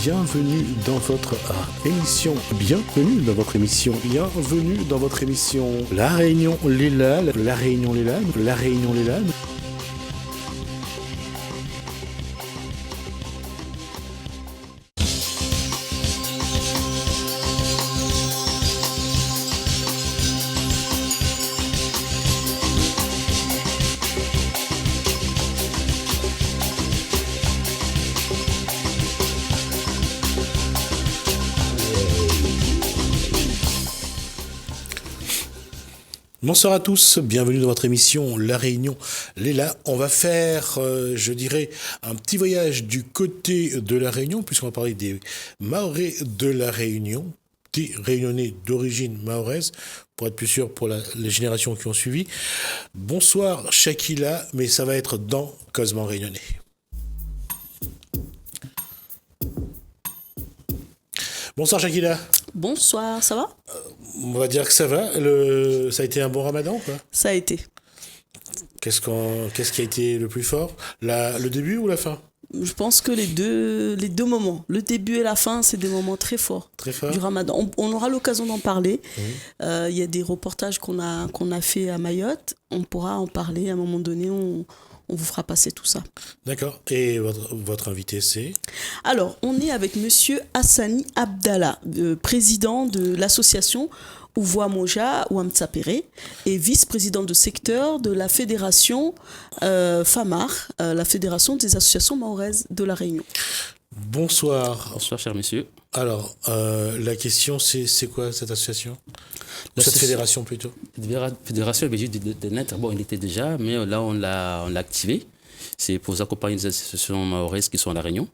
bienvenue dans votre émission. Bienvenue dans votre émission. Bienvenue dans votre émission. La Réunion Léla, la Réunion Léla, la Réunion Léla. Bonsoir à tous, bienvenue dans votre émission La Réunion Léla. On va faire, je dirais, un petit voyage du côté de La Réunion, puisqu'on va parler des Mahorais de La Réunion, des Réunionnais d'origine mahoraise, pour être plus sûr pour les générations qui ont suivi. Bonsoir Shakila, mais ça va être dans Causement Réunionnais. Bonsoir Shakila. Bonsoir, ça va ? On va dire que ça va. Ça a été un bon ramadan, quoi. Ça a été. Qu'est-ce qui a été le plus fort ? Le début ou la fin ? Je pense que les deux moments, le début et la fin, c'est des moments très forts, du ramadan. On aura l'occasion d'en parler. Il y a des reportages qu'on a fait à Mayotte. On pourra en parler à un moment donné. On vous fera passer tout ça. D'accord. Et votre invité, c'est ? Alors, on est avec Monsieur Hassani Abdallah, président de l'association Ouvoua-Moja Ouamtsapéré et vice-président de secteur de la fédération FAMAR, la fédération des associations mahoraises de La Réunion. Bonsoir. Bonsoir, cher monsieur. Alors, la question, c'est quoi cette association ? Cette fédération plutôt. Cette fédération est juste de naître. Bon, il était déjà, mais là, on l'a activé. C'est pour accompagner les associations mahoraises qui sont à La Réunion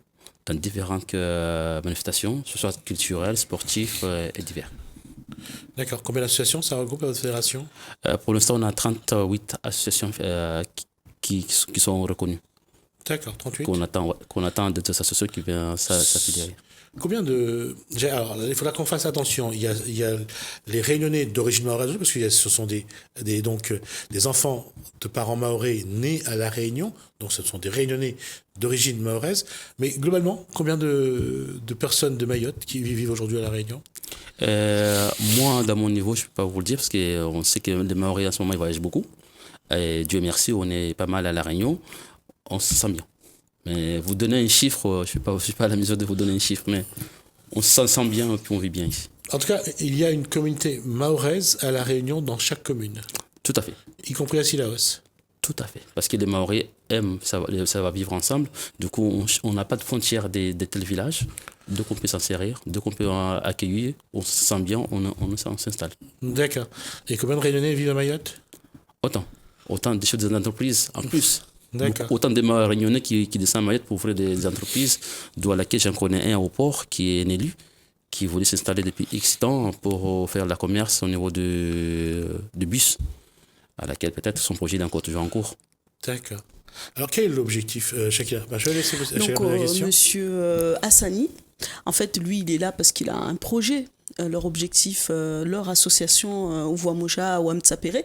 dans différentes manifestations, que ce soit culturelles, sportives et diverses. D'accord. Combien d'associations ça regroupe votre fédération ? Pour l'instant, on a 38 associations qui sont reconnues. D'accord, 38. Qu'on attend des associations qui viennent s'affilier. Combien de... Alors, il faudra qu'on fasse attention. Il y a les Réunionnais d'origine mahoraise, parce que ce sont des enfants de parents mahorais nés à La Réunion. Donc, ce sont des Réunionnais d'origine mahoraise. Mais globalement, combien de personnes de Mayotte qui vivent aujourd'hui à La Réunion ? Moi, dans mon niveau, je ne peux pas vous le dire, parce qu'on sait que les Mahorais, en ce moment, ils voyagent beaucoup. Et Dieu merci, on est pas mal à La Réunion. On se sent bien. Mais vous donner un chiffre, je ne suis pas à la mesure de vous donner un chiffre, mais on se sent bien et puis on vit bien ici. En tout cas, il y a une communauté mahoraise à La Réunion dans chaque commune. Tout à fait. Y compris à Sillaos. Tout à fait. Parce que les Mahorais aiment ça va vivre ensemble. Du coup, on n'a pas de frontière des tels villages. Donc on peut s'en servir, donc on peut accueillir, on se sent bien, on s'installe. D'accord. Et combien de Réunionnais vivent à Mayotte ? Autant des chefs d'entreprise en plus. D'accord. Autant de Réunionnais qui descendent à Mayotte pour ouvrir des entreprises, dont laquelle j'en connais un au port qui est un élu, qui voulait s'installer depuis X temps pour faire de la commerce au niveau de bus, à laquelle peut-être son projet est encore toujours en cours. D'accord. Alors quel est l'objectif, Shakira ? Je vais laisser Donc, la question. Monsieur Hassani, en fait, lui, il est là parce qu'il a un projet. Leur objectif, leur association Ouvoua-Moja Ouamtsapéré.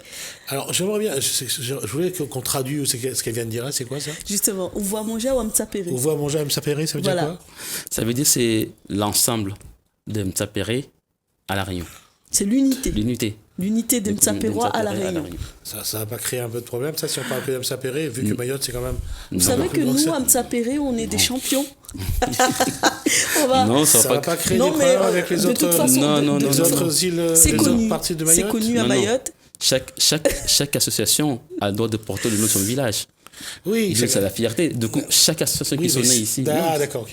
Alors, j'aimerais bien, je voulais qu'on traduise ce qu'elle vient de dire là, c'est quoi ça ? Justement, Ouvoua-Moja Ouamtsapéré. Ouvoua-Moja Ouamtsapéré, ça veut dire quoi ? Ça veut dire c'est l'ensemble de Mtsapéré à La Réunion. C'est l'unité. L'unité de Mtsapérois à La Réunion. Ça va pas créer un peu de problème, ça, si on parle que d'Mtsapéré, vu que Mayotte, c'est quand même... Vous savez que nous, à Mtsapéré, on est des champions. Non, ça va pas créer des problèmes avec les autres îles, les autres parties de Mayotte. C'est connu à Mayotte. Chaque association a le droit de porter le nom de son village. Oui, c'est la fierté. Du coup, chaque association qui sont nées ici. Ah, d'accord.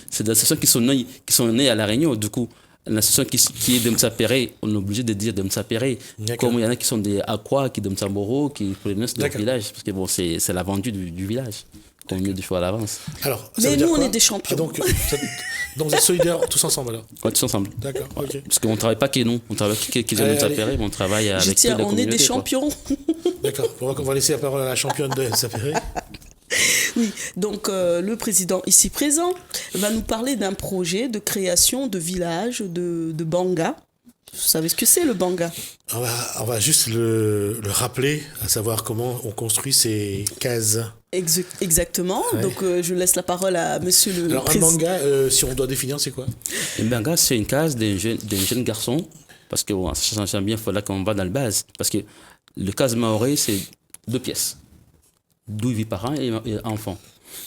C'est des associations qui sont nées à La Réunion. Du coup, l'association qui est de Mtsapéré, on est obligé de dire de Mtsapéré. Comme il y en a qui sont des Aqua, qui sont de Mtsamboro, qui proviennent de leur village. Parce que bon, c'est la vendue du village. Au mieux du choix à l'avance. Alors, mais nous, on est des champions. Donc, vous êtes solidaires tous ensemble alors ? Oui, tous ensemble. D'accord, ok. Parce qu'on ne travaille pas que nous. On travaille que les Mtsapéré, mais on travaille avec toute la communauté. On est des champions. D'accord. On va laisser la parole à la championne de Mtsapéré. Oui, donc le président ici présent va nous parler d'un projet de création de village de Banga Vous savez ce que c'est le banga? On va juste le rappeler, à savoir comment on construit ces cases. Exactement. Ouais. Donc je laisse la parole à monsieur le Alors un président. manga, si on doit définir, c'est quoi? Un banga, c'est une case d'un jeune garçon, parce que bon, ça change bien, il faudra qu'on va dans le base. Parce que le case maoré, c'est 2 pièces, d'où il vit parents et enfants.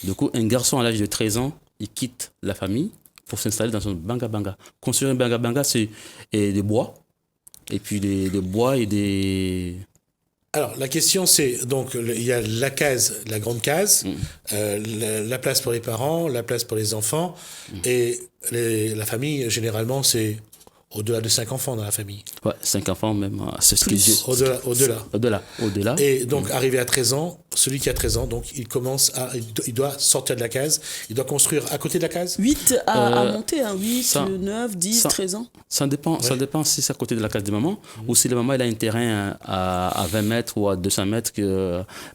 Du coup, un garçon à l'âge de 13 ans, il quitte la famille pour s'installer dans un banga-banga. Construire un banga-banga, c'est des bois, et puis des bois et des... Alors, la question, c'est, donc, il y a la case, la grande case, la place pour les parents, la place pour les enfants, et la famille, généralement, c'est au-delà de 5 enfants dans la famille. Ouais, 5 enfants même, c'est ce que j'ai... Au-delà. Et donc, arrivé à 13 ans, celui qui a 13 ans, donc, il doit sortir de la case, il doit construire à côté de la case. 8 à monter, hein, 8, ça- 9, 10, ça- 13 ans. Ça dépend si c'est à côté de la case de maman ou si la maman elle a un terrain à 20 mètres ou à 200 mètres.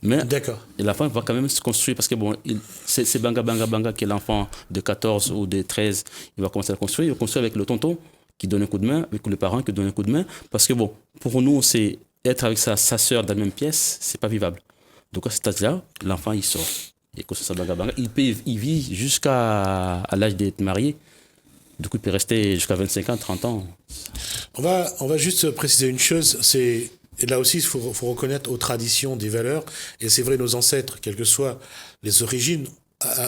Mais D'accord. et l'enfant va quand même se construire parce que bon, c'est banga qui est l'enfant de 14 ou de 13, il va commencer à construire. Il va construire avec le tonton qui donne un coup de main, avec le parent qui donne un coup de main. Parce que bon, pour nous, c'est être avec sa sœur dans la même pièce, c'est pas vivable. Donc à cet âge-là, l'enfant il sort. Il construit sa banga. Il vit jusqu'à l'âge d'être marié. Du coup, il peut rester jusqu'à 25 ans, 30 ans. On va juste préciser une chose, c'est, et là aussi, il faut reconnaître aux traditions des valeurs, et c'est vrai, nos ancêtres, quelles que soient les origines,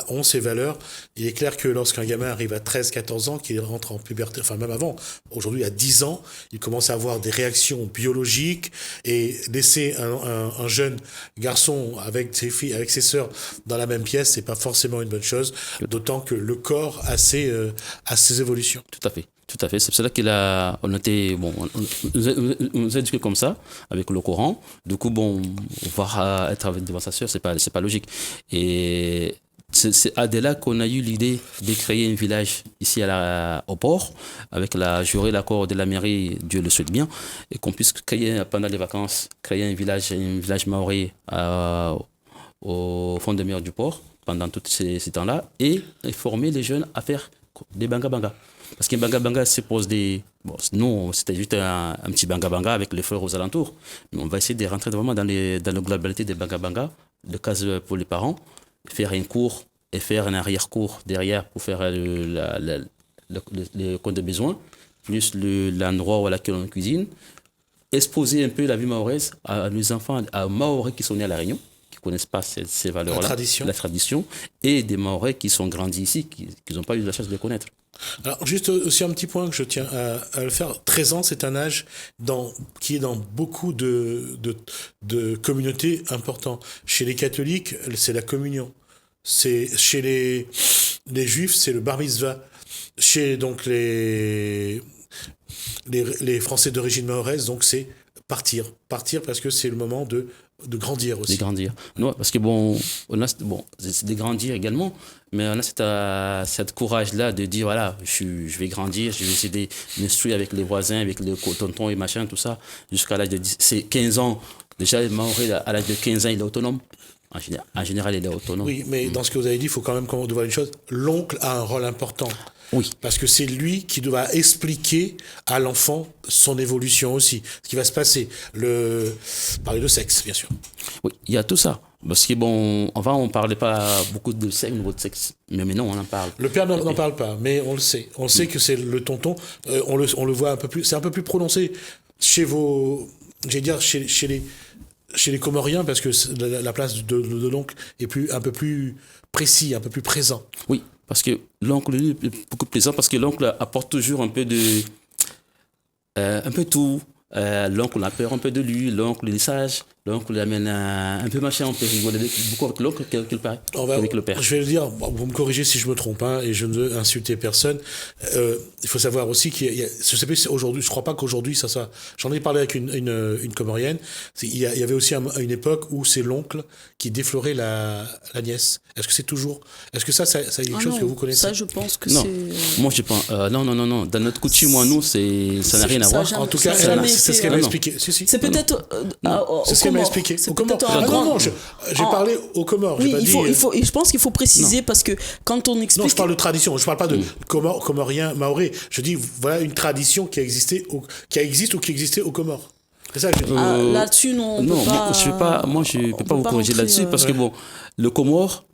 ont ces valeurs. Il est clair que lorsqu'un gamin arrive à 13, 14 ans, qu'il rentre en puberté, enfin même avant, aujourd'hui à 10 ans, il commence à avoir des réactions biologiques, et laisser un jeune garçon avec ses filles, avec ses sœurs dans la même pièce, c'est pas forcément une bonne chose, d'autant que le corps a ses évolutions. Tout à fait. C'est pour cela on nous a éduqués comme ça, avec le Coran. Du coup, bon, voir être devant sa sœur, c'est pas logique. Et c'est à de là qu'on a eu l'idée de créer un village ici au port, avec la jurée, l'accord de la mairie, Dieu le souhaite bien, et qu'on puisse créer, pendant les vacances, créer un village maoré au fond de mer du port, pendant tous ces temps-là, et former les jeunes à faire des banga-banga. Parce qu'un banga-banga suppose des... Bon, nous, c'était juste un petit banga-banga avec les fleurs aux alentours. Mais on va essayer de rentrer vraiment dans la globalité des banga-banga, de cases pour les parents, faire un cours et faire un arrière-cours derrière pour faire le compte de besoin, plus l'endroit où laquelle on cuisine. Exposer un peu la vie mahoraise à nos enfants, à Mahorais qui sont nés à La Réunion, qui ne connaissent pas ces valeurs-là, la tradition, et des Mahorais qui sont grandis ici, qui n'ont pas eu la chance de connaître. Alors, juste aussi un petit point que je tiens à le faire. 13 ans, c'est un âge qui est dans beaucoup de communautés importantes. Chez les catholiques, c'est la communion. Chez les juifs, c'est le bar mitzvah. Chez donc les Français d'origine mahoraise, donc c'est partir parce que c'est le moment de grandir aussi. De grandir. Non, parce que c'est de grandir également, mais on a cette courage-là de dire, voilà, je vais grandir, je vais essayer de m'instruire avec les voisins, avec les tontons et machin, tout ça, jusqu'à l'âge de 15 ans. Déjà, le Maoré, à l'âge de 15 ans, il est autonome. En général, il est autonome. Oui, mais dans ce que vous avez dit, il faut quand même voir une chose. L'oncle a un rôle important. Oui. Parce que c'est lui qui doit expliquer à l'enfant son évolution aussi, ce qui va se passer. Parler de sexe, bien sûr. Oui, il y a tout ça. Parce que bon, avant, on ne parlait pas beaucoup de sexe, niveau de sexe. Mais maintenant, on en parle. Le père n'en parle pas, mais on le sait. On sait que c'est le tonton. On le voit un peu plus. C'est un peu plus prononcé chez les Comoriens, parce que la place de l'oncle est un peu plus précis, un peu plus présent. Oui. Parce que l'oncle est beaucoup plaisant, parce que l'oncle apporte toujours un peu tout. L'oncle a peur un peu de lui, l'oncle est sage, l'oncle amène un peu machin, on peut rigoler beaucoup avec l'oncle qu'il paraît, avec le père. Je vais le dire, vous me corrigez si je me trompe, hein, et je ne veux insulter personne. Il faut savoir aussi qu'il y a, je sais pas si aujourd'hui, je crois pas qu'aujourd'hui ça soit. J'en ai parlé avec une Comorienne. Il y avait aussi une époque où c'est l'oncle qui déflorait la nièce. Est-ce que ça c'est quelque chose que vous connaissez? Ça, je pense que non. c'est. Moi, je pense. Non. Dans notre coutume, ça n'a rien à voir. En tout cas, c'est ce qu'elle m'a expliqué. Si. C'est peut-être C'est ce qu'elle jamais Comores. expliqué. C'est Aux Comores. peut-être en Ah non, grand- non, j'ai en- parlé aux Comores. J'ai Oui, pas il dit, faut, et je pense qu'il faut préciser parce que quand on explique. Non, je parle de tradition. Je parle pas de Comorien, Maoré. Je dis, voilà une tradition qui a existé, qui existe ou qui existait aux Comores. C'est ça que je dis. Là-dessus, non, on non, peut pas. moi, je peux pas vous corriger rentrer, là-dessus parce que bon, le Comore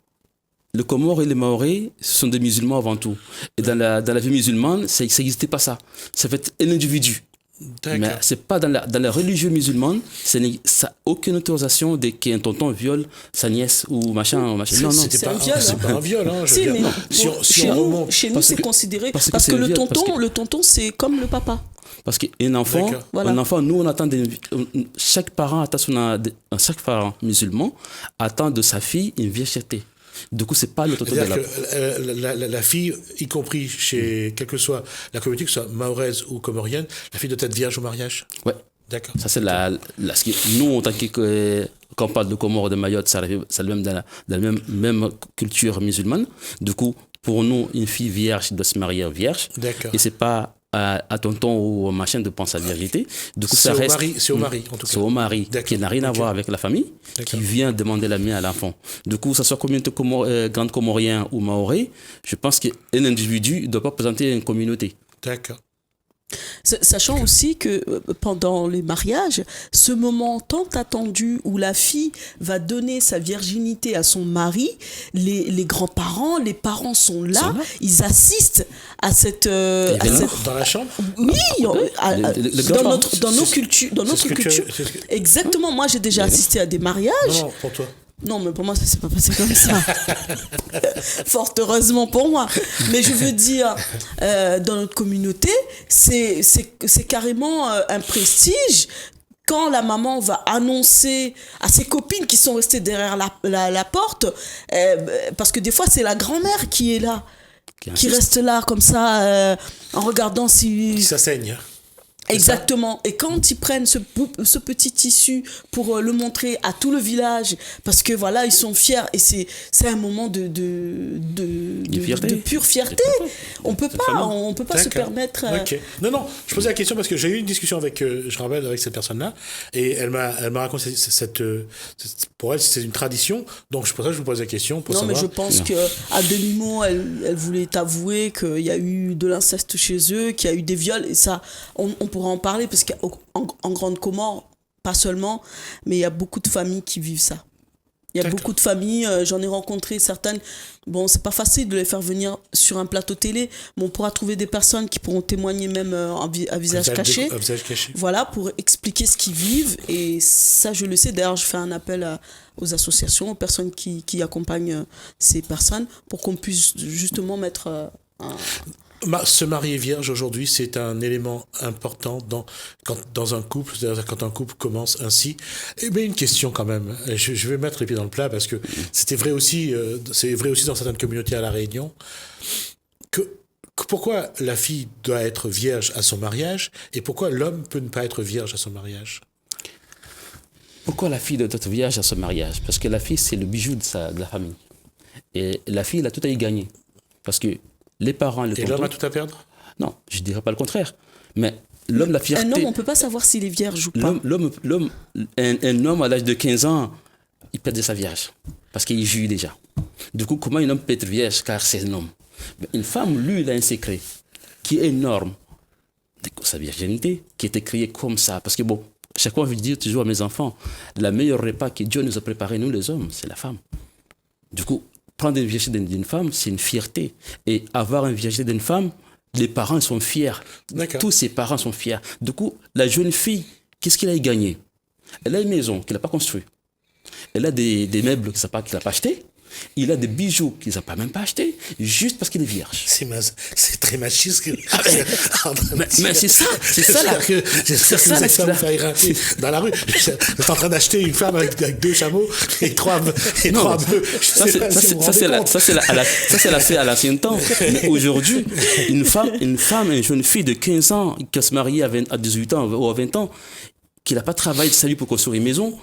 et les Maoris, ce sont des musulmans avant tout. Et dans la vie musulmane, ça n'existait pas ça. Ça fait un individu. D'accord. Mais c'est pas dans la religion musulmane, ça n'a aucune autorisation de qu'un tonton viole sa nièce ou machin. Non, non. C'était c'est pas un viol, C'est hein. pas un viol, hein. Je Si, veux mais dire. bon, Si chez on nous, remonte. chez nous, parce c'est que- considéré parce parce que que c'est le viol, parce tonton, que- le tonton, c'est comme le papa. Parce qu'un enfant, D'accord. Voilà. nous on attend chaque parent attend chaque parent musulman attend de sa fille une virginité. Du coup, c'est pas le tonton de C'est-à-dire la. que la fille, y compris chez quelle que soit la communauté, que ce soit mahoraise ou comorienne, la fille doit être vierge au mariage. Ouais. D'accord. Ça, c'est ce qui- nous, en tant que. Quand on parle de Comores, de Mayotte, ça arrive même dans la même culture musulmane. Du coup, pour nous, une fille vierge doit se marier vierge. D'accord. Et c'est pas à tonton ou au machin de penser à la vérité. Du coup, C'est ça au reste. mari, c'est au mari, en tout C'est cas. au mari, D'accord. qui n'a rien à Ok. voir avec la famille, qui D'accord. vient demander la main à l'enfant. Du coup, que ce soit communauté grande comorien ou maoré, je pense qu'un individu ne doit pas présenter une communauté. D'accord. Sachant aussi que pendant les mariages, ce moment tant attendu où la fille va donner sa virginité à son mari, les grands-parents, les parents sont là, ils assistent à cette... Dans la chambre. Oui, grands-parents. dans nos C'est- cultures. c'est ce que tu as- c'est ce que- Exactement, moi j'ai déjà assisté à des mariages. Non, pour toi. Non, mais pour moi, ça s'est pas passé comme ça. Fort heureusement pour moi. Mais je veux dire, dans notre communauté, c'est carrément un prestige quand la maman va annoncer à ses copines qui sont restées derrière la porte, parce que des fois, c'est la grand-mère qui est là, qui reste là comme ça, en regardant si... Ça saigne. Exactement. Et quand ils prennent ce petit tissu pour le montrer à tout le village, parce que voilà, ils sont fiers et c'est un moment de fierté. de pure fierté. On peut pas se D'accord. permettre. Ok. Non, je posais la question parce que j'ai eu une discussion avec, je rappelle, avec cette personne-là, et elle m'a raconté pour elle, c'est une tradition. Donc, c'est pour ça que je vous pose la question pour Non, mais savoir. je pense qu'à demi-mot, elle voulait avouer qu'il y a eu de l'inceste chez eux, qu'il y a eu des viols, et ça, on pourra en parler, parce qu'en Grande Comore, pas seulement, mais il y a beaucoup de familles qui vivent ça. Il y a D'accord. beaucoup de familles, j'en ai rencontré certaines. Bon, c'est pas facile de les faire venir sur un plateau télé, mais on pourra trouver des personnes qui pourront témoigner même à visage caché. Un visage caché. Voilà, pour expliquer ce qu'ils vivent. Et ça, je le sais. D'ailleurs, je fais un appel aux associations, aux personnes qui accompagnent ces personnes, pour qu'on puisse justement mettre Se marier vierge aujourd'hui, c'est un élément important dans un couple, c'est-à-dire quand un couple commence ainsi. Eh bien, une question quand même. Je vais mettre les pieds dans le plat parce que c'est vrai aussi dans certaines communautés à La Réunion. Pourquoi la fille doit être vierge à son mariage et pourquoi l'homme peut ne pas être vierge à son mariage? Pourquoi la fille doit être vierge à son mariage? Parce que la fille, c'est le bijou de la famille. Et la fille, elle a tout à y gagner. Parce que les parents, Et l'homme a tout à perdre? Non, je ne dirais pas le contraire. Mais l'homme, la fierté... un homme, on peut pas savoir s'il est vierge ou pas. Un homme à l'âge de 15 ans, il perd de sa vierge. Parce qu'il jouit déjà. Du coup, comment un homme peut être vierge car c'est un homme? Mais une femme, lui, il a un secret qui est énorme. Sa virginité, qui était créée comme ça. Parce que bon, chaque fois, je dis toujours à mes enfants, la meilleure repas que Dieu nous a préparé, nous les hommes, c'est la femme. Du coup, prendre une virginité d'une femme, c'est une fierté. Et avoir une virginité d'une femme, les parents sont fiers. D'accord. Tous ses parents sont fiers. Du coup, la jeune fille, qu'est-ce qu'elle a gagné? Elle a une maison qu'elle n'a pas construite. Elle a des meubles qu'elle n'a pas achetés. Il a des bijoux qu'il n'a pas même pas achetés, juste parce qu'il est vierge. C'est très machiste. Mais c'est ça là. J'espère que les femmes faire éreinter dans la rue. J'étais en train d'acheter une femme avec 2 chameaux et 3 bœufs. Ça, c'est à l'ancien temps. Mais aujourd'hui, une jeune fille de 15 ans qui se marie à 18 ans ou à 20 ans, qui n'a pas travaillé de sa vie pour construire une maison,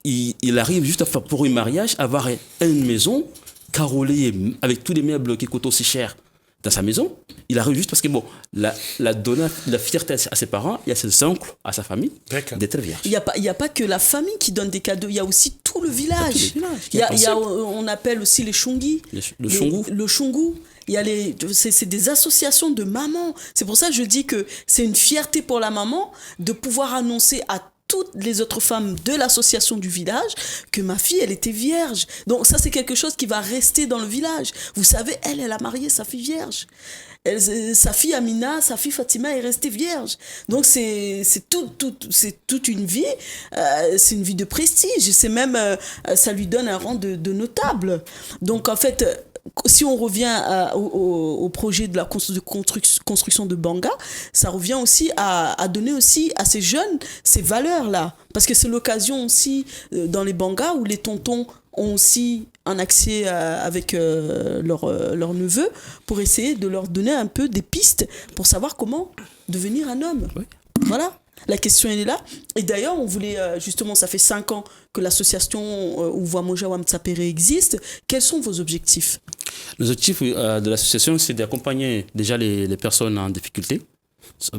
il arrive juste pour un mariage, avoir une maison carrelée avec tous les meubles qui coûtent aussi cher. dans sa maison. Il arrive juste parce que, bon, la donner la fierté à ses parents et à ses oncles, à sa famille, d'être vierge. Il n'y a pas que la famille qui donne des cadeaux, il y a aussi tout le village. On appelle aussi les chongi. Le chongu. Le chongu. C'est des associations de mamans. C'est pour ça que je dis que c'est une fierté pour la maman de pouvoir annoncer à toutes les autres femmes de l'association du village que ma fille, elle était vierge. Donc ça, c'est quelque chose qui va rester dans le village. Vous savez, elle a marié sa fille vierge. Sa fille Amina, sa fille Fatima est restée vierge. Donc c'est toute une vie, c'est une vie de prestige. C'est même, ça lui donne un rang de notable. Donc en fait, si on revient au projet de la construction de Banga, ça revient aussi à donner aussi à ces jeunes ces valeurs-là. Parce que c'est l'occasion aussi dans les Bangas où les tontons ont aussi un accès avec leurs neveux pour essayer de leur donner un peu des pistes pour savoir comment devenir un homme. Oui. Voilà. La question, elle est là. Et d'ailleurs, on voulait, justement, ça fait 5 ans que l'association Ouvoa Moja Wamtsapere existe. Quels sont vos objectifs ? Les objectifs de l'association, c'est d'accompagner déjà les personnes en difficulté.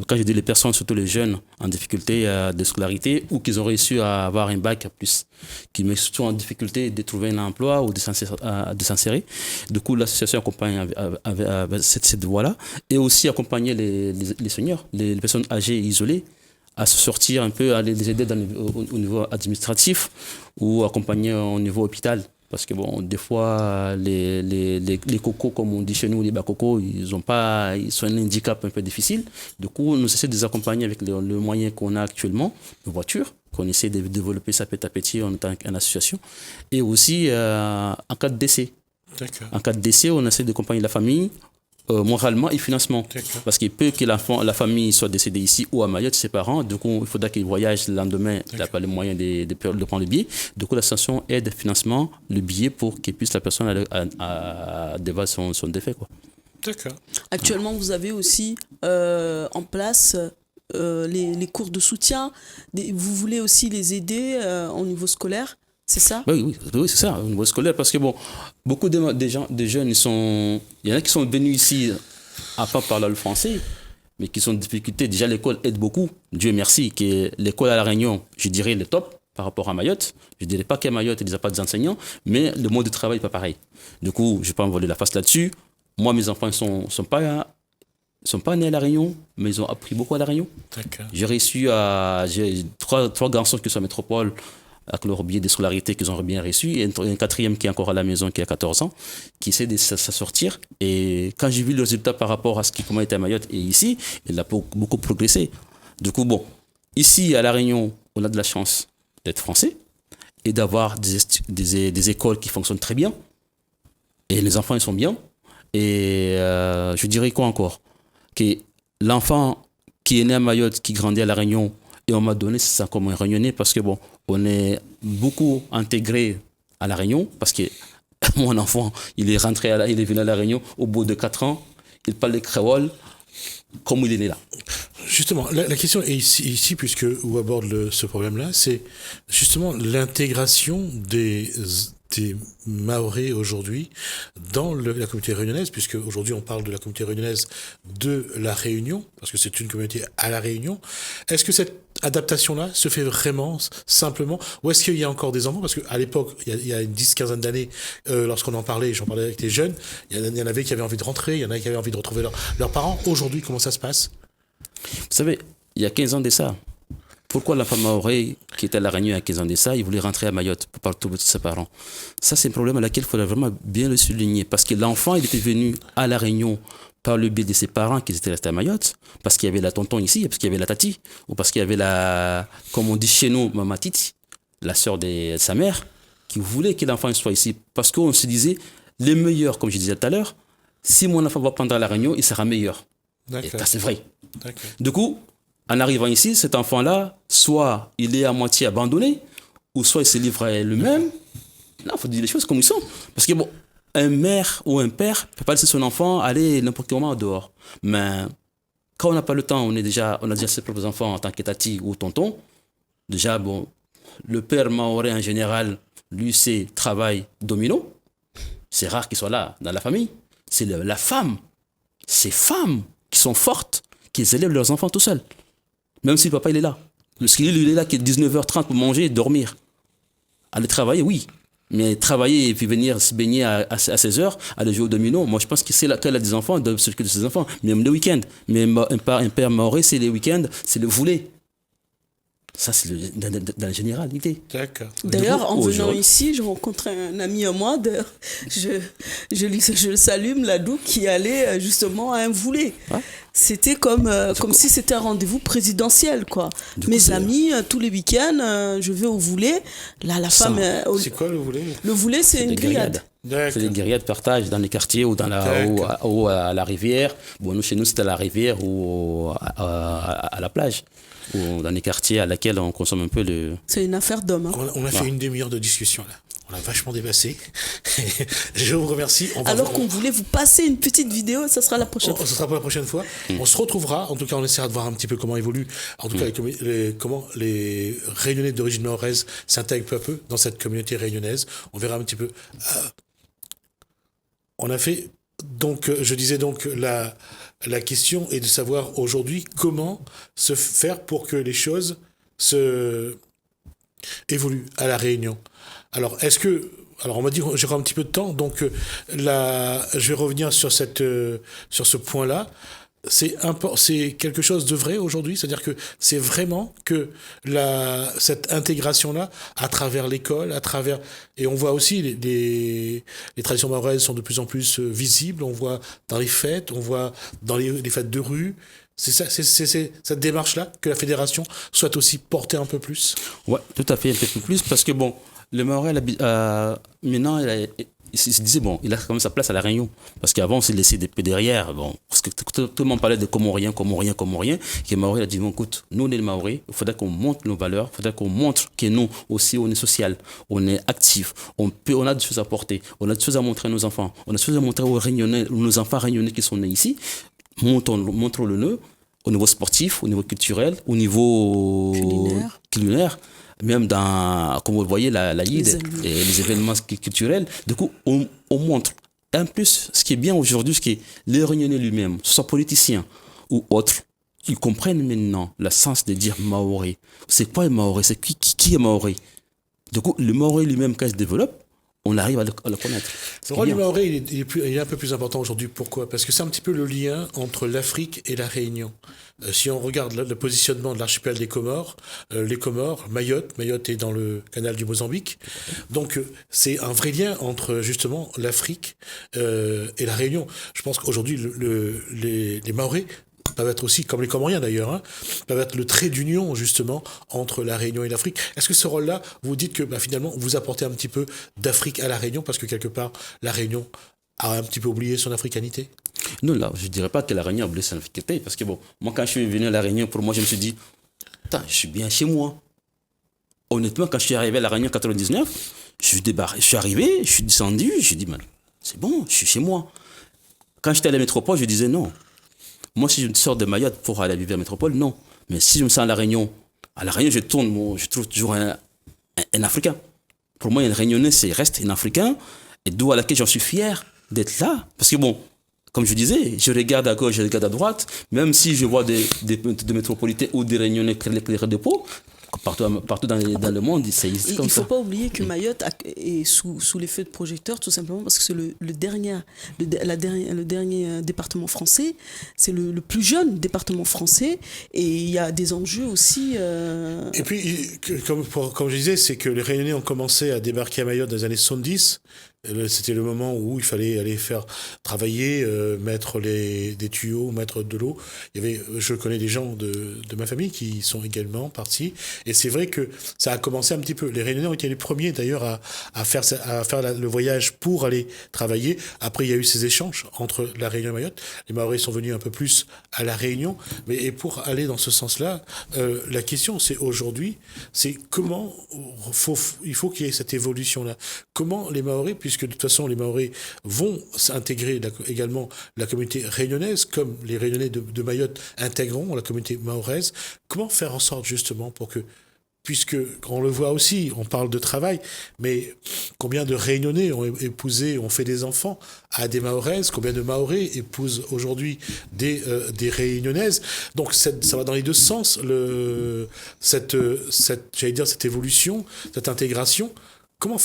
Quand je dis les personnes, surtout les jeunes en difficulté de scolarité ou qui ont réussi à avoir un bac à plus, qui mettent surtout en difficulté de trouver un emploi ou de s'insérer. Du coup, l'association accompagne avec cette voie-là et aussi accompagner les seniors, les personnes âgées et isolées à se sortir un peu, à les aider au niveau administratif ou accompagner au niveau hôpital. Parce que bon, des fois, les cocos, comme on dit chez nous, les bakocos, ils sont un handicap un peu difficile. Du coup, nous essayons de les accompagner avec le moyen qu'on a actuellement, de voiture, qu'on essaie de développer ça petit à petit en tant qu'association. Et aussi, en cas de décès. D'accord. En cas de décès, on essaie d'accompagner la famille moralement et financièrement. D'accord. Parce qu'il peut que la famille soit décédée ici ou à Mayotte, ses parents. Du coup, il faudra qu'il voyage le lendemain. Il n'a pas les moyens de prendre le billet. Du coup, l'association aide financement le billet pour qu'il puisse la personne aller à devant son défait, quoi. D'accord. Actuellement, vous avez aussi en place les cours de soutien. Vous voulez aussi les aider au niveau scolaire, c'est ça ? Oui, c'est ça, au niveau scolaire. Parce que bon, beaucoup de jeunes, il y en a qui sont venus ici à pas parler le français, mais qui sont en difficulté. Déjà, l'école aide beaucoup. Dieu merci que l'école à La Réunion, je dirais, le top par rapport à Mayotte. Je ne dirais pas qu'à Mayotte, il n'y a pas d'enseignants, mais le mode de travail n'est pas pareil. Du coup, je ne vais pas me voler la face là-dessus. Moi, mes enfants ne sont pas nés à La Réunion, mais ils ont appris beaucoup à La Réunion. D'accord. J'ai trois garçons qui sont à Métropole, avec leur billet de scolarité qu'ils ont bien reçu, et un 4e qui est encore à la maison, qui a 14 ans, qui essaie de sortir. Et quand j'ai vu le résultat par rapport à comment il était à Mayotte et ici, il a beaucoup progressé. Du coup, bon, ici à La Réunion, on a de la chance d'être français et d'avoir des écoles qui fonctionnent très bien. Et les enfants, ils sont bien. Et je dirais quoi encore ? Que l'enfant qui est né à Mayotte, qui grandit à La Réunion, et on m'a donné ça comme un Réunionnais parce que bon, on est beaucoup intégré à La Réunion parce que mon enfant, il est venu à La Réunion au bout de 4 ans, il parle le créole comme il est né là. Justement, la question est ici puisque vous aborde ce problème-là, c'est justement l'intégration des Mahorais aujourd'hui dans la communauté réunionnaise, puisque aujourd'hui on parle de la communauté réunionnaise de la Réunion, parce que c'est une communauté à la Réunion. Est-ce que cette adaptation-là se fait vraiment simplement, ou est-ce qu'il y a encore des enfants? Parce qu'à l'époque, il y a une 10-15 d'années, lorsqu'on en parlait, j'en parlais avec les jeunes, il y en avait qui avaient envie de rentrer, il y en a qui avaient envie de retrouver leurs parents. Aujourd'hui, comment ça se passe? Vous savez, il y a 15 ans de ça, pourquoi la femme mahorais qui était à La Réunion il y a 15 ans de ça, il voulait rentrer à Mayotte pour retrouver ses parents? Ça, c'est un problème à laquelle il faudrait vraiment bien le souligner. Parce que l'enfant, il était venu à La Réunion par le biais de ses parents qui étaient restés à Mayotte, parce qu'il y avait la tonton ici, parce qu'il y avait la tati, ou parce qu'il y avait comme on dit chez nous, Mama Titi, la sœur de sa mère, qui voulait que l'enfant soit ici. Parce qu'on se disait, les meilleurs, comme je disais tout à l'heure, si mon enfant va prendre à La Réunion, il sera meilleur. Et ça, c'est vrai. D'accord. Du coup, en arrivant ici, cet enfant-là, soit il est à moitié abandonné, ou soit il se livre à lui-même. Non, il faut dire les choses comme ils sont. Parce que bon, un mère ou un père ne peut pas laisser son enfant aller n'importe quel moment dehors. Mais quand on n'a pas le temps, on a déjà ses propres enfants en tant que tati ou tonton. Déjà, bon, le père mahorais en général, lui, c'est travail domino. C'est rare qu'il soit là dans la famille. C'est la femme ces femmes qui sont fortes, qui élèvent leurs enfants tout seuls. Même si le papa, il est là. Parce qu'il est là, qui est 19h30 pour manger et dormir. Aller travailler, oui. Mais travailler et puis venir se baigner à 16h, aller jouer au domino, moi je pense que c'est là qu'elle a des enfants, elle doit s'occuper de ses enfants, même le week-end. Mais un père maoré, c'est les week-ends, c'est le volet. Ça, c'est dans la généralité. D'accord. D'ailleurs, en venant aujourd'hui- ici, je rencontre un ami à moi, d'ailleurs, je le salue, Mladou, qui allait justement à un voulé. Ouais. C'était comme si c'était un rendez-vous présidentiel, quoi. Du coup, Mes c'est- amis, tous les week-ends, je vais au voulé. Là, la Ça, femme... C'est quoi le volet? le voulé, c'est une des grillade. C'est D'accord. des grillades partagent dans les quartiers ou ou à la rivière. Bon, nous, chez nous, c'était à la rivière ou à la plage. Ou dans les quartiers à laquelle on consomme un peu le... C'est une affaire d'homme. Hein. On a fait une demi-heure de discussion là. On a vachement dépassé. Je vous remercie. Alors qu'on voulait vous passer une petite vidéo, ça sera la prochaine fois. Ce sera pour la prochaine fois. On se retrouvera. En tout cas, on essaiera de voir un petit peu comment évolue. En tout cas, comment les Réunionnais d'origine mahoraise s'intègrent peu à peu dans cette communauté réunionnaise. On verra un petit peu. On a fait. Donc, je disais donc la question est de savoir aujourd'hui comment se faire pour que les choses se évoluent à la Réunion. Alors, alors on m'a dit j'aurai un petit peu de temps, donc je vais revenir sur ce point-là. C'est quelque chose de vrai aujourd'hui, c'est-à-dire que c'est vraiment que cette intégration-là, à travers l'école, et on voit aussi les traditions mahoraises sont de plus en plus visibles, on voit dans les fêtes, on voit dans les fêtes de rue. C'est cette démarche-là que la fédération souhaite aussi porter un peu plus. Ouais, tout à fait, un peu plus, parce que bon, le Mahorais, maintenant, il se disait, bon, il a quand même sa place à La Réunion. Parce qu'avant, on s'est laissé des peu derrière. Bon, parce que tout le monde parlait de Comoriens. Et Mahorais a dit, bon, écoute, nous, on est les Mahorais, il faudrait qu'on montre nos valeurs, il faudrait qu'on montre que nous aussi, on est social, on est actif, on a des choses à porter, on a des choses à montrer à nos enfants, on a des choses à montrer aux Réunionnais, nos enfants réunionnais qui sont nés ici. Montrons-le au niveau sportif, au niveau culturel, au niveau culinaire. Même comme vous le voyez, la Yid et les événements culturels. Du coup, on montre. Et en plus, ce qui est bien aujourd'hui, c'est que les Réunionnais lui-même, ce soit politiciens ou autres, ils comprennent maintenant le sens de dire Maoré. C'est quoi le Maoré? C'est qui est Maoré? Du coup, le Maoré lui-même, quand il se développe, on arrive à le connaître. Le rôle du Maoré, il est un peu plus important aujourd'hui. Pourquoi? Parce que c'est un petit peu le lien entre l'Afrique et la Réunion. Si on regarde le positionnement de l'archipel des Comores, les Comores, Mayotte est dans le canal du Mozambique. Donc, c'est un vrai lien entre, justement, l'Afrique et la Réunion. Je pense qu'aujourd'hui, les Maorés peuvent être aussi, comme les Comoriens d'ailleurs, peuvent être le trait d'union justement entre la Réunion et l'Afrique. Est-ce que ce rôle-là, vous dites que finalement, vous apportez un petit peu d'Afrique à la Réunion parce que quelque part, la Réunion a un petit peu oublié son africanité? Non, là, je ne dirais pas que la Réunion a oublié son africanité parce que bon, moi quand je suis venu à la Réunion, pour moi, je me suis dit, je suis bien chez moi. Honnêtement, quand je suis arrivé à la Réunion en 99, je suis arrivé, je suis descendu, je dis, c'est bon, je suis chez moi. Quand j'étais à la métropole, je disais non. Moi, si je sors de Mayotte pour aller vivre à la métropole, non. Mais si je me sens à la Réunion, je tourne, je trouve toujours un Africain. Pour moi, un Réunionnais, reste un Africain, et d'où à laquelle j'en suis fier d'être là. Parce que bon, comme je disais, je regarde à gauche, je regarde à droite, même si je vois des métropolitains ou des Réunionnais qui les dépôts, partout dans le monde, c'est comme ça. Il ne faut pas oublier que Mayotte est sous les feux de projecteurs, tout simplement parce que c'est le dernier département français, c'est le plus jeune département français, et il y a des enjeux aussi. Et puis, comme je disais, c'est que les Réunionnais ont commencé à débarquer à Mayotte dans les années 70. C'était le moment où il fallait aller faire travailler, mettre des tuyaux, mettre de l'eau. Je connais des gens de ma famille qui sont également partis. Et c'est vrai que ça a commencé un petit peu. Les Réunionnais ont été les premiers d'ailleurs à faire le voyage pour aller travailler. Après, il y a eu ces échanges entre la Réunion et Mayotte. Les Maoris sont venus un peu plus à la Réunion. Et pour aller dans ce sens-là, la question, c'est aujourd'hui, c'est comment il faut qu'il y ait cette évolution-là. Comment les Maoris, puisque de toute façon les Maoris vont s'intégrer également la communauté réunionnaise, comme les Réunionnais de Mayotte intégreront la communauté mahoraise, comment faire en sorte justement pour que puisque on le voit aussi, on parle de travail, mais combien de Réunionnais ont épousé, ont fait des enfants à des Mahoraises, combien de Mahorais épousent aujourd'hui des Réunionnaises. Donc ça va dans les deux sens, j'allais dire cette évolution, cette intégration. Comment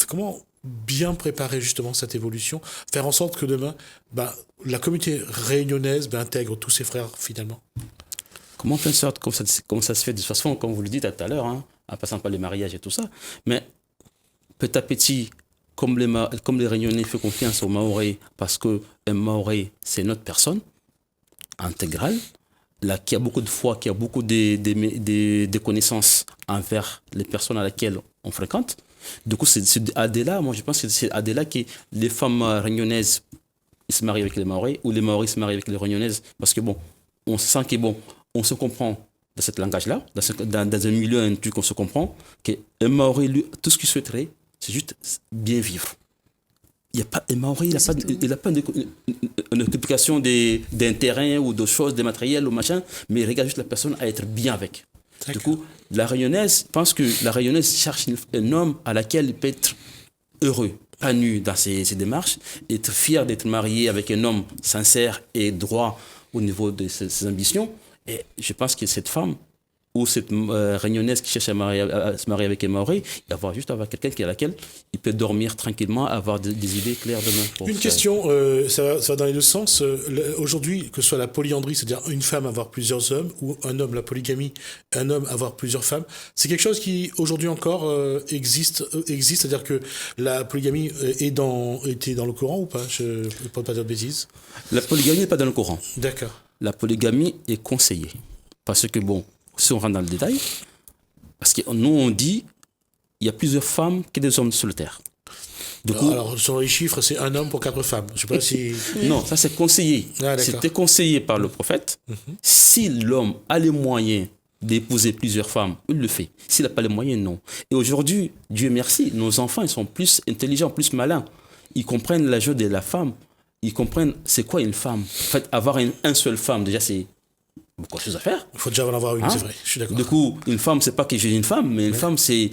bien préparer justement cette évolution, faire en sorte que demain, la communauté réunionnaise intègre tous ses frères finalement. Comment faire en sorte, comme ça se fait de toute façon, comme vous le dites tout à l'heure, en passant par les mariages et tout ça, mais petit à petit, comme les Réunionnais font confiance aux Mahorais, parce qu'un Mahorais, c'est notre personne intégrale, qui a beaucoup de foi, qui a beaucoup de connaissances envers les personnes à laquelle on fréquente. Du coup, c'est AD-là, moi je pense que c'est AD-là que les femmes réunionnaises se marient avec les Mahorais, ou les Mahorais se marient avec les Réunionnaises, parce que on sent que on se comprend dans ce langage-là, dans un milieu intu qu'on se comprend, qu'un Mahorais, lui, tout ce qu'il souhaiterait, c'est juste bien vivre. Il n'y a pas un Mahorais, il n'a pas une occupation d'un terrain ou de choses, des matériels ou machin, mais il regarde juste la personne à être bien avec. Du coup, la Réunionnaise, je pense que la Réunionnaise cherche un homme à laquelle il peut être heureux, pas nu dans ses démarches, être fier d'être marié avec un homme sincère et droit au niveau de ses ambitions. Et je pense que cette femme, ou cette Réunionnaise qui cherche à se marier avec un Mahorais, il va juste avoir quelqu'un à laquelle il peut dormir tranquillement, avoir des idées claires demain. Une question, ça va dans les deux sens. Aujourd'hui, que ce soit la polyandrie, c'est-à-dire une femme avoir plusieurs hommes, ou un homme, la polygamie, un homme avoir plusieurs femmes, c'est quelque chose qui aujourd'hui encore existe, c'est-à-dire que la polygamie était dans le Coran ou pas? Je ne peux pas dire de bêtises. La polygamie n'est pas dans le Coran. D'accord. La polygamie est conseillée. Parce que si on rentre dans le détail, parce que nous on dit il y a plusieurs femmes que des hommes sur la terre. Du coup, alors sur les chiffres, c'est un homme pour 4 femmes. Je sais pas si. Non, ça c'est conseillé. C'était conseillé par le prophète. Si l'homme a les moyens d'épouser plusieurs femmes, il le fait. S'il n'a pas les moyens, non. Et aujourd'hui, Dieu merci, nos enfants ils sont plus intelligents, plus malins. Ils comprennent la joie de la femme. Ils comprennent c'est quoi une femme. En fait, avoir une seule femme, déjà c'est beaucoup de choses à faire. Il faut déjà en avoir une, c'est vrai, je suis d'accord. Du coup, une femme, c'est pas que j'ai une femme, mais une femme, c'est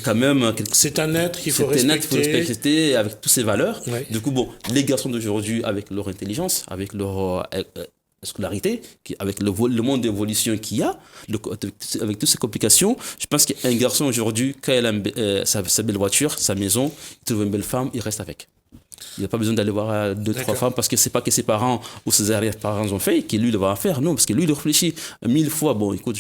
quand même... C'est un être qu'il faut respecter. C'est un être être qu'il faut respecter avec toutes ses valeurs. Ouais. Du coup, les garçons d'aujourd'hui, avec leur intelligence, avec leur scolarité, avec le monde d'évolution qu'il y a, avec toutes ces complications, je pense qu'un garçon aujourd'hui, quand il a sa belle voiture, sa maison, il trouve une belle femme, il reste avec. Il n'a pas besoin d'aller voir 2-3 femmes parce que c'est pas que ses parents ou ses arrière-parents ont fait qu'il lui devra faire. Non, parce que lui, il réfléchit 1000 fois. Bon, écoute,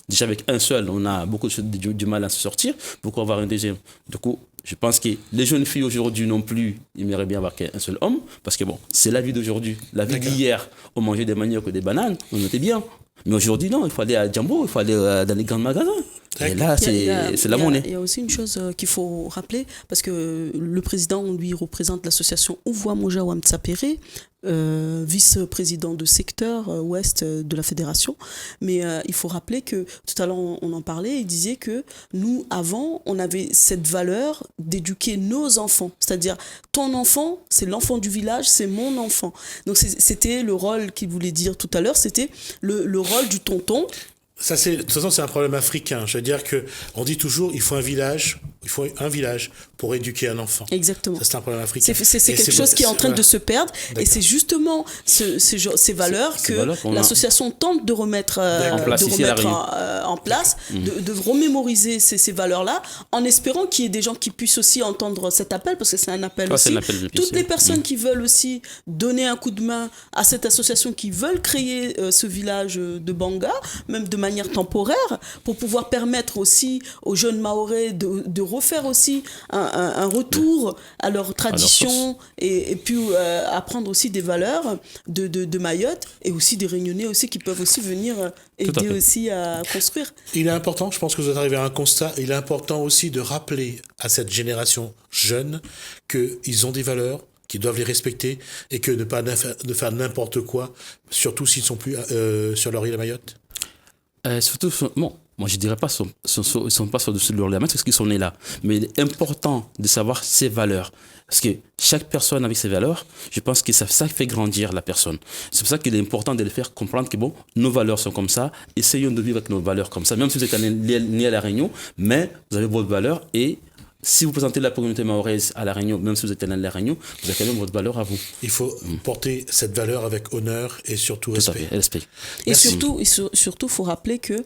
déjà avec un seul, on a beaucoup du mal à se sortir. Pourquoi avoir un deuxième? Du coup, je pense que les jeunes filles aujourd'hui non plus, ils aimeraient bien avoir qu'un seul homme parce que c'est la vie d'aujourd'hui. La vie d'hier, on mangeait des maniocs ou des bananes, on était bien. Mais aujourd'hui, non, il faut aller à Jumbo, il faut aller dans les grands magasins. Et là, c'est la monnaie. Il y a aussi une chose qu'il faut rappeler, parce que le président, lui, représente l'association Ouvoa Moja Wamtsapere, vice-président de secteur ouest de la fédération. Mais il faut rappeler que, tout à l'heure, on en parlait, il disait que nous, avant, on avait cette valeur d'éduquer nos enfants. C'est-à-dire, ton enfant, c'est l'enfant du village, c'est mon enfant. Donc, c'était le rôle qu'il voulait dire tout à l'heure, c'était le rôle du tonton. Ça, de toute façon, c'est un problème africain. Je veux dire qu'on dit toujours il faut un village pour éduquer un enfant. Exactement. Ça, c'est un problème africain. C'est quelque chose qui est en train de se perdre. D'accord. Et c'est justement ces valeurs que l'association tente de remettre en place, de remémoriser ces valeurs-là, en espérant qu'il y ait des gens qui puissent aussi entendre cet appel, parce que c'est un appel aussi. Toutes les personnes qui veulent aussi donner un coup de main à cette association, qui veulent créer ce village de Banga, même de manière temporaire, pour pouvoir permettre aussi aux jeunes Mahorais de refaire aussi un retour à leur tradition et puis apprendre aussi des valeurs de Mayotte, et aussi des Réunionnais aussi qui peuvent aussi venir aider aussi à construire. Il est important, je pense que vous êtes arrivé à un constat, il est important aussi de rappeler à cette génération jeune qu'ils ont des valeurs, qu'ils doivent les respecter, et que de faire n'importe quoi, surtout s'ils ne sont plus sur leur île à Mayotte. Surtout, moi je dirais pas ils sont pas sur-dessus de leur limite parce qu'ils sont nés là. Mais il est important de savoir ses valeurs. Parce que chaque personne avec ses valeurs, je pense que ça fait grandir la personne. C'est pour ça qu'il est important de les faire comprendre que bon, nos valeurs sont comme ça, essayons de vivre avec nos valeurs comme ça, même si vous êtes né à La Réunion, mais vous avez votre valeur et si vous présentez la communauté mahoraise à La Réunion, même si vous êtes né à La Réunion, vous avez quand même votre valeur à vous. Il faut porter cette valeur avec honneur et surtout respect. Respect. Et surtout, faut rappeler que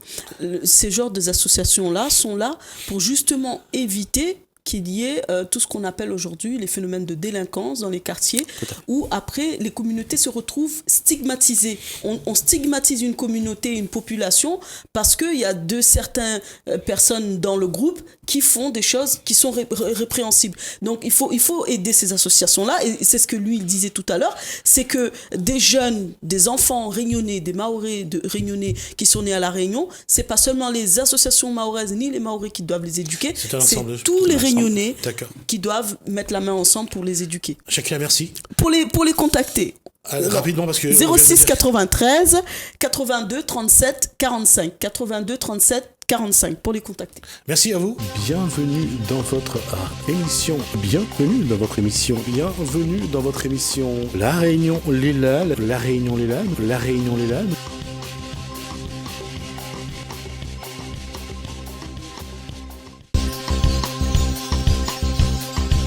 ces genres d'associations-là sont là pour justement éviter qu'il y ait tout ce qu'on appelle aujourd'hui les phénomènes de délinquance dans les quartiers, où après les communautés se retrouvent stigmatisées. On stigmatise une communauté, une population, parce qu'il y a certaines personnes dans le groupe qui font des choses qui sont répréhensibles. Donc il faut aider ces associations-là, et c'est ce que lui il disait tout à l'heure, c'est que des jeunes, des enfants réunionnais, des Mahorais réunionnais qui sont nés à La Réunion, c'est pas seulement les associations mahoraises ni les Mahorais qui doivent les éduquer, c'est tous les Réunionnais qui doivent mettre la main ensemble pour les éduquer. Chacun, merci. Pour les contacter. Rapidement parce que 06 93 82 37 45 82 37 45 pour les contacter. Merci à vous. Bienvenue dans votre émission. Bienvenue dans votre émission. Bienvenue dans votre émission. La Réunion Lélane. La Réunion Lélane. La Réunion Lélane.